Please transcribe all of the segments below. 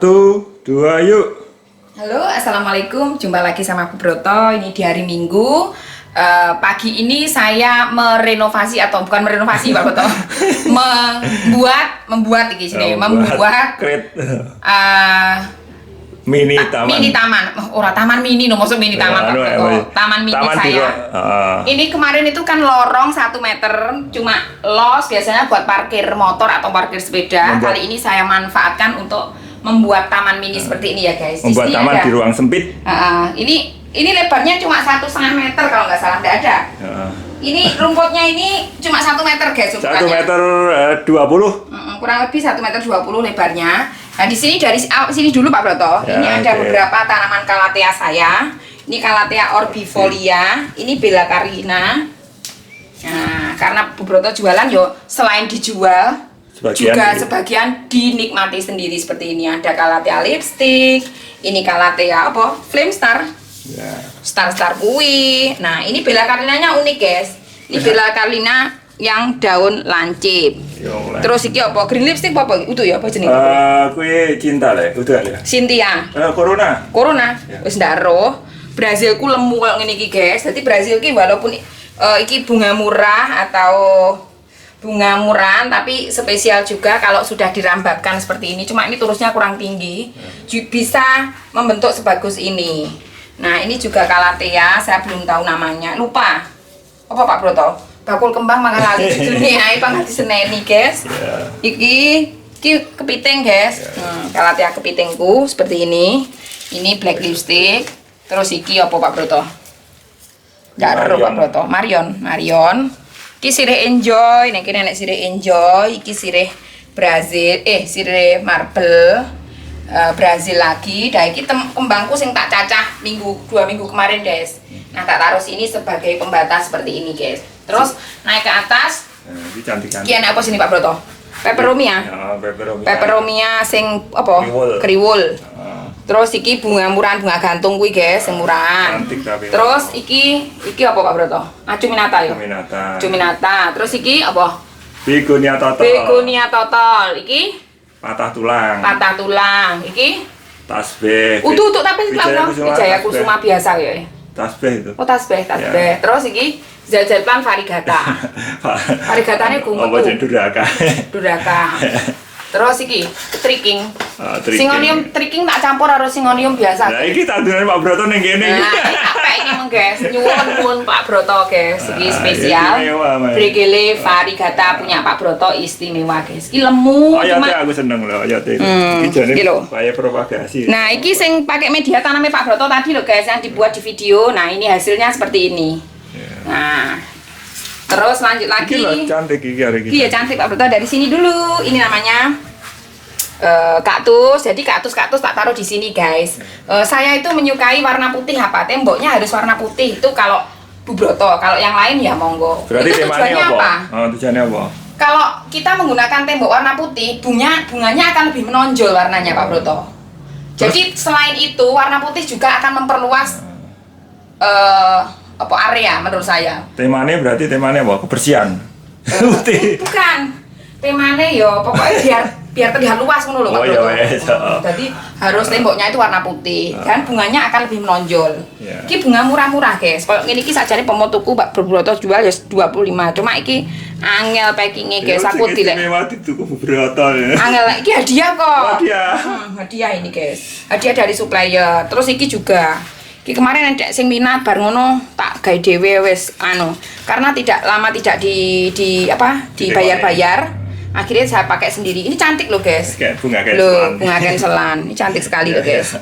Satu, dua, yuk. Halo, assalamualaikum. Jumpa lagi sama aku Broto. Ini di hari Minggu. Pagi ini saya merenovasi atau bukan merenovasi Pak Broto, membuat iki sini, membuat mini taman. Mini taman. Ora taman mini, no maksud mini taman Pak Broto. Taman mini taman saya. Ini kemarin itu kan lorong 1 meter, cuma los biasanya buat parkir motor atau parkir sepeda. Kali ini saya manfaatkan untuk membuat taman mini seperti ini ya guys. Membuat taman di ruang sempit. Ini lebarnya cuma 1,5 meter kalau nggak salah, nggak ada. Ini rumputnya ini cuma 1 meter guys. 1 meter 20. Kurang lebih 1 meter 20 lebarnya. Nah di sini dari sini dulu Pak Broto. Ya, ini ada okay. beberapa tanaman calathea saya. Ini calathea orbifolia. Ini bella carina. Nah karena Bu Broto jualan yo selain dijual sebagian dinikmati sendiri seperti ini. Ada calathea lipstick, ini calathea apa? Flame star. Ya. Star kui. Nah, ini bella carinanya unik, guys. Ini bella carina yang daun lancip. Terus iki apa? Green lipstick apa? Utuh ya apa jenenge? Kue cinta lah, udah ya. Cynthia. Corona. Ya. Wis ndak roh. Brazilku lemu koyo ngene iki, guys. Dadi Brazil ki walaupun iki bunga murah atau bunga murahan tapi spesial juga kalau sudah dirambakkan seperti ini. Cuma ini terusnya kurang tinggi, bisa membentuk sebagus ini. Nah ini juga calathea, saya belum tahu namanya, lupa. Apa Pak Broto? Bakul kembang makan lali dunia, pangkat seneni guys. Iki kepiting guys, calathea kepitingku seperti ini. Ini black lipstick. Terus iki apa Pak Broto? Nggak ada Pak Broto. Marion. Iki sirih enjoy, nek kene nek sirih enjoy, iki sirih Brazil, sirih marble Brazil lagi. Dah iki kembangku sing tak cacah 2 minggu kemarin, guys. Nah, tak taruh sini sebagai pembatas seperti ini, guys. Terus naik ke atas. Ini cantik-cantik. Iki enak apa sini Pak Broto? Peperomia. Peperomia sing apa? Kriwul. Terus iki bunga murahan, bunga gantung kuwi guys, sing murahan. Terus iki apa Pak Broto? Acuminata ya. Acuminata. Terus iki apa? Begonia total. Begonia total. Iki patah tulang. Iki tasbih. Untuk tapi Wijaya Kusuma biasa ya. Tasbih itu. Oh tasbih. Ya. Terus iki Zazatlan variegata. Variegatane gumuk. Apa jeneng duraka. Terus iki tricking. Singonium tricking tak campur harus singonium biasa. Nah, iki tanduran Pak Broto ning kene. Nah, ini apa ini mong guys? Nyuwun Pak Broto guys. Iki spesial. Bregele variegata punya Pak Broto istimewa guys. Iki lemu cuma aku seneng loh oyote. Iki jane kaya propagasi. Nah, iki sing pakai media tanamnya Pak Broto tadi loh guys yang dibuat di video. Nah, ini hasilnya seperti ini. Nah, terus lanjut lagi. Iki cantik iki hari ini. Iya cantik Pak Broto. Dari sini dulu. Ini namanya kaktus. Jadi kaktus tak taruh di sini guys. Saya itu menyukai warna putih apa? Temboknya harus warna putih. Itu kalau Bu Broto. Kalau yang lain ya monggo. Berarti itu tujuannya apa? Tujuannya apa? Kalau kita menggunakan tembok warna putih, bunganya akan lebih menonjol warnanya Pak Broto. Jadi selain itu warna putih juga akan memperluas apa area menurut saya. Temanya berarti apa? Kebersihan. Putih. Bukan. Temanya yo pokoknya biar terlihat luas ngono lho Pak Broto. Jadi harus temboknya itu warna putih kan bunganya akan lebih menonjol. Iki bunga murah-murah guys. Kalau ngene iki sakjane pemotuku Pak Broto jual ya 25. Cuma iki angel packingnya guys, aku dilek. Mewah dituku Bu Broto ya. Angel iki hadiah kok. Hadiah. Hadiah ini guys. Hadiah dari supplier. Terus iki juga iki kemarin ada sing minat bar ngono tak gawe dhewe wis karena tidak dibayar-bayar. Akhirnya saya pakai sendiri. Ini cantik loh guys. Bunga cancelan. Bunga cancelan. Ini cantik sekali loh guys.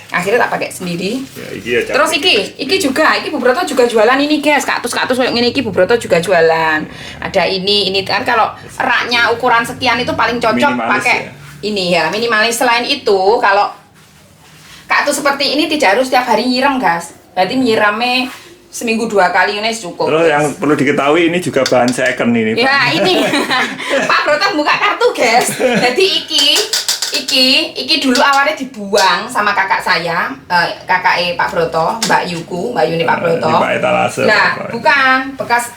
Akhirnya tak pakai sendiri. Terus iki juga, iki Bu Broto juga jualan ini guys. Kaktus kayak ngene iki Bu Broto juga jualan. Ada ini kan kalau raknya ukuran sekian itu paling cocok pakai ini ya, minimalis. Selain itu kalau kaktus seperti ini tidak harus setiap hari nyiram guys. Berarti nyiramnya seminggu 2 kali ini cukup. Terus yang perlu diketahui ini juga bahan second ini. Ya ini Pak Broto buka kartu guys. Jadi iki dulu awalnya dibuang sama kakak saya, kakak Pak Broto, Mbak Yuni Pak Broto. Di Pak etalase. Nah bukan bekas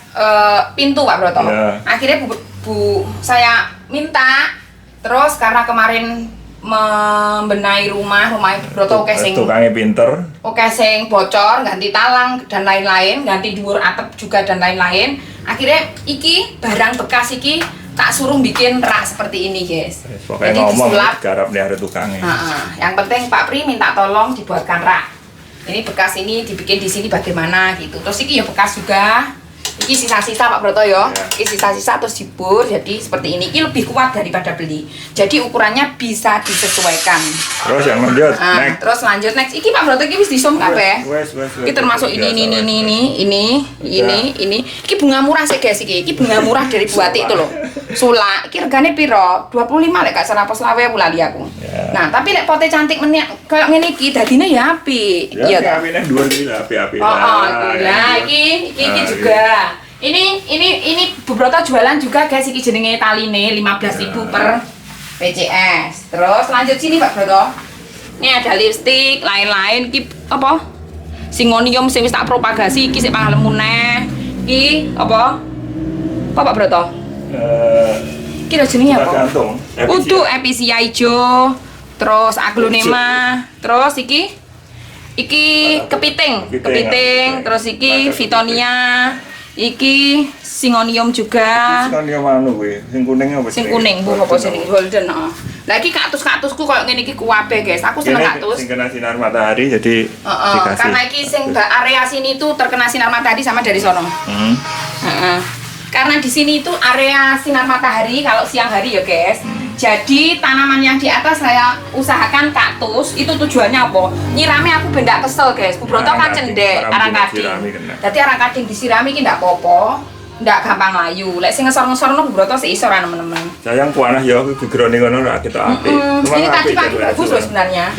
pintu Pak Broto. Akhirnya bu saya minta, terus karena kemarin membenahi rumah Broto oke sing tukangnya pinter. Oke sing bocor, ganti talang dan lain-lain, ganti dhuwur atap juga dan lain-lain. Akhirnya iki barang bekas iki tak suruh bikin rak seperti ini, guys. Pokoknya ngomong garap nih ada tukangnya. Yang penting Pak Pri minta tolong dibuatkan rak. Ini bekas ini dibikin di sini bagaimana gitu. Terus iki ya bekas juga. Ini sisa-sisa Pak Broto ya. Ini sisa-sisa terus dibur jadi seperti ini. Ini lebih kuat daripada beli. Jadi ukurannya bisa disesuaikan. Terus yang lanjut, next. Terus lanjut next. Iki Pak Broto iki wis disum kabeh. Iki termasuk ini. Iki bunga murah sih guys iki. Iki bunga murah dari Buati itu loh. Sulak. Iki regane piro? 25 lek gak salah apa 20 lali aku. Nah, tapi lek pote cantik meneh kayak ngene iki dadine ya apik. Iya ta. Apine dhuwur iki apik-apik. Nah, iki juga. Ini Bu Broto jualan juga guys, iki jenenge taline 15.000 per PCS. Terus lanjut sini Pak Broto. Ini ada lipstik, lain-lain iki apa? Singonium sing wis tak propagasi iki sik pangalem muneh. Iki apa? Apa Pak Broto? Iki jenenge apa? Udu episia ijo, terus aglonema, terus iki kepiting, terus iki Vitonia. Iki singonium juga. Singonium anu kuwi, sing kuning apa? Sing kuning, Bu, apa sing golden, heeh. Lah iki kaktus-kaktusku koyo ngene iki kuwabe, guys. Aku seneng kaktus. Sing kena sinar matahari jadi dikasih. Karena iki sing area sini tuh terkena sinar matahari sama dari sono. Karena di sini itu area sinar matahari kalau siang hari ya, guys. Jadi tanaman yang di atas saya usahakan kaktus. Itu tujuannya apa? Nyirami aku benda kesel, guys. Bu Broto kan cendek, arang kading. Jadi arang kading disirami iki ndak apa-apa, ndak gampang layu. Lek sing ngesor-ngesorno Bu Broto sik iso ra nemen-nemen. Sayang puanah ya background ngono ra ketok apik. Ini tadi bagus loh sebenarnya.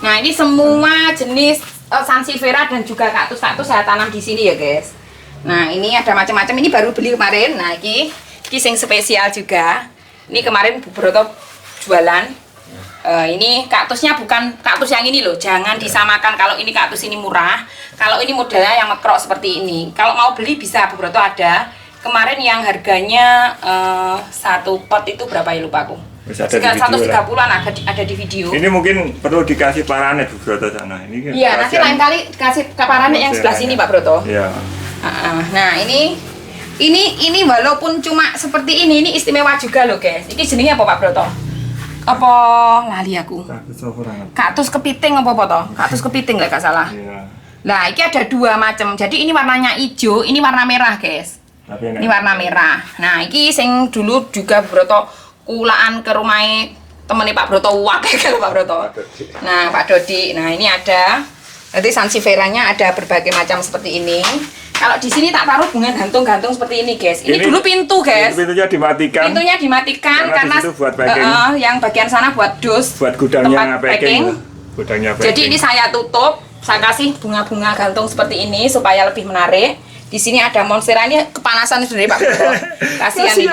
Nah, ini semua jenis sansevieria dan juga kaktus-kaktus saya tanam di sini ya, guys. Nah, ini ada macam-macam. Ini baru beli kemarin. Nah, iki sing spesial juga. Ini kemarin Bu Broto jualan. Ini kaktusnya bukan kaktus yang ini loh. Jangan disamakan. Kalau ini kaktus ini murah. Kalau ini modelnya yang mekrok seperti ini. Kalau mau beli bisa Bu Broto ada. Kemarin yang harganya satu pot itu berapa ya lupa aku. 130-an ada di video. Ini mungkin perlu dikasih paranet Bu Broto sana. Ini iya, nanti lain kali kasih paranet yang sebelah sini Pak Broto. Iya. Nah, ini walaupun cuma seperti ini istimewa juga loh, guys. Ini jenisnya apa Pak Broto? Apa lali aku? Kaktus kepiting apa toh? Kaktus kepiting lah gak salah. Iya. Nah, ini ada dua macam. Jadi ini warnanya hijau, ini warna merah, guys. Ini warna merah. Nah, ini sing dulu juga Broto kulaan ke rumah temennya Pak Broto wakil kalau Pak Broto. Nah, Pak Dodi. Nah, ini ada. Nanti sansevieranya ada berbagai macam seperti ini. Kalau di sini tak taruh bunga gantung-gantung seperti ini, guys. Ini dulu pintu, guys. Pintunya dimatikan. Pintunya dimatikan karena buat yang bagian sana buat dus. Buat gudangnya packing. Jadi ini saya tutup, saya kasih bunga-bunga gantung seperti ini supaya lebih menarik. Di sini ada monstera, ini kepanasan sendiri Pak Broto. Kasihan ini.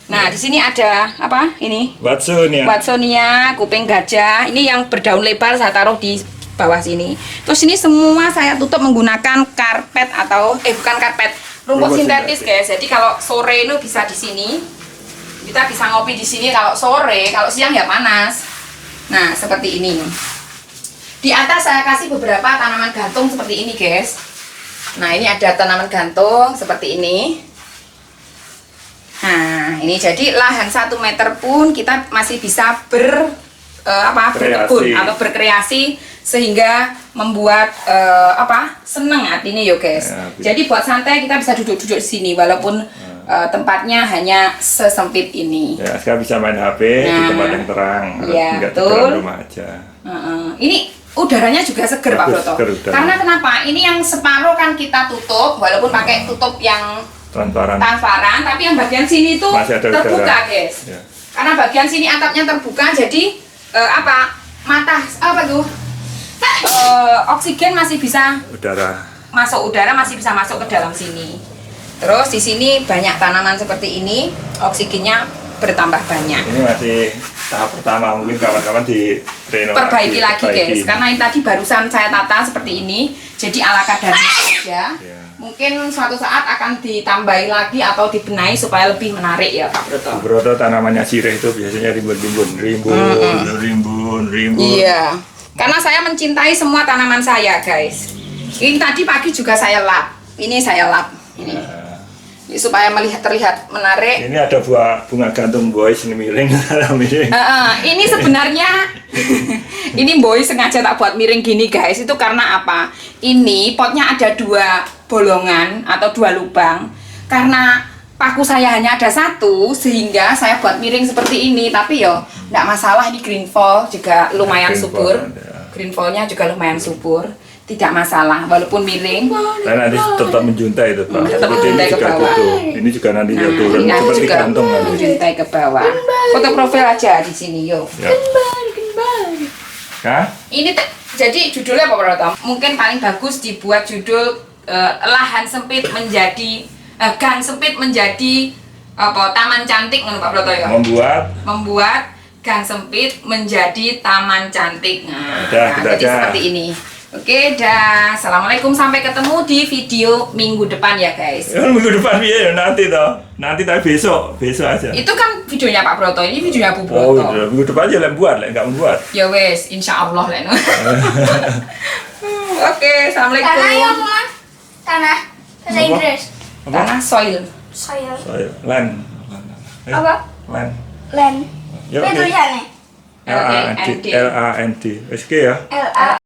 Nah, di sini ada apa? Ini. Watsonia, kuping gajah. Ini yang berdaun lebar saya taruh di bawah sini. Terus ini semua saya tutup menggunakan karpet atau bukan karpet, rumput sintetis, guys. Jadi kalau sore itu bisa di sini. Kita bisa ngopi di sini kalau sore, kalau siang ya panas. Nah, seperti ini. Di atas saya kasih beberapa tanaman gantung seperti ini, guys. Nah, ini ada tanaman gantung seperti ini. Nah, ini jadi lahan 1 meter pun kita masih bisa berkebun atau berkreasi sehingga membuat seneng hatinya ya, guys. Jadi buat santai kita bisa duduk-duduk di sini walaupun tempatnya hanya sesempit ini. Ya, sekarang bisa main HP di tempat yang terang. Iya, betul. Di dalam rumah aja. Ini udaranya juga seger Pak Broto. Karena kenapa? Ini yang separuh kan kita tutup walaupun pakai tutup yang transparan, tapi yang bagian sini itu terbuka, guys. Ya. Karena bagian sini atapnya terbuka, jadi oksigen masih bisa udara masih bisa masuk ke dalam sini. Terus di sini banyak tanaman seperti ini, oksigennya bertambah banyak. Ini masih tahap pertama, mungkin kawan-kawan di perbaiki lagi guys, karena ini tadi barusan saya tata seperti ini, jadi ala kadarnya saja. Ya. Mungkin suatu saat akan ditambahi lagi atau dibenahi supaya lebih menarik ya Pak Broto. Broto tanamannya sirih itu biasanya rimbun. Iya, karena saya mencintai semua tanaman saya guys. Ini tadi pagi juga saya lap, ini saya lap ini. Ini supaya terlihat menarik. Ini ada bunga gantung boys ini miring. Ini sebenarnya ini boy sengaja tak buat miring gini guys. Itu karena apa? Ini potnya ada 2 bolongan atau 2 lubang. Karena paku saya hanya ada 1 sehingga saya buat miring seperti ini. Tapi yo enggak masalah, ini green fall juga lumayan subur. Green fallnya juga lumayan subur. Tidak masalah, walaupun miring. Nah, nanti tetap menjuntai itu Pak. Tetap Seperti ini menjuntai ke juga bawah. tutup. Ini juga nanti turun Ini seperti juga gantung nanti. menjuntai ke bawah. Foto profil aja di sini yo. Ya. Hah? Ini jadi judulnya apa Broto? Mungkin paling bagus dibuat judul lahan sempit menjadi gang sempit menjadi apa taman cantik menurut Pak Broto ya. Membuat gang sempit menjadi taman cantik. Nah, jadi seperti ini. Oke, dah. Assalamualaikum, sampai ketemu di video minggu depan ya guys. Ya, minggu depan ya nanti toh. Nanti tapi besok aja. Itu kan videonya Pak Broto, ini videonya Bu Oh, Broto. minggu depan aja lah buat, enggak membuat. Ya wes, insya Allah lah. Oke, assalamualaikum. Tanah yang mana? Tanah bahasa Apa? Inggris. Tanah soil. Soil. Land. Apa? Land. Land. Ya, Itu oke. tulisannya. Land. Wis ya. LA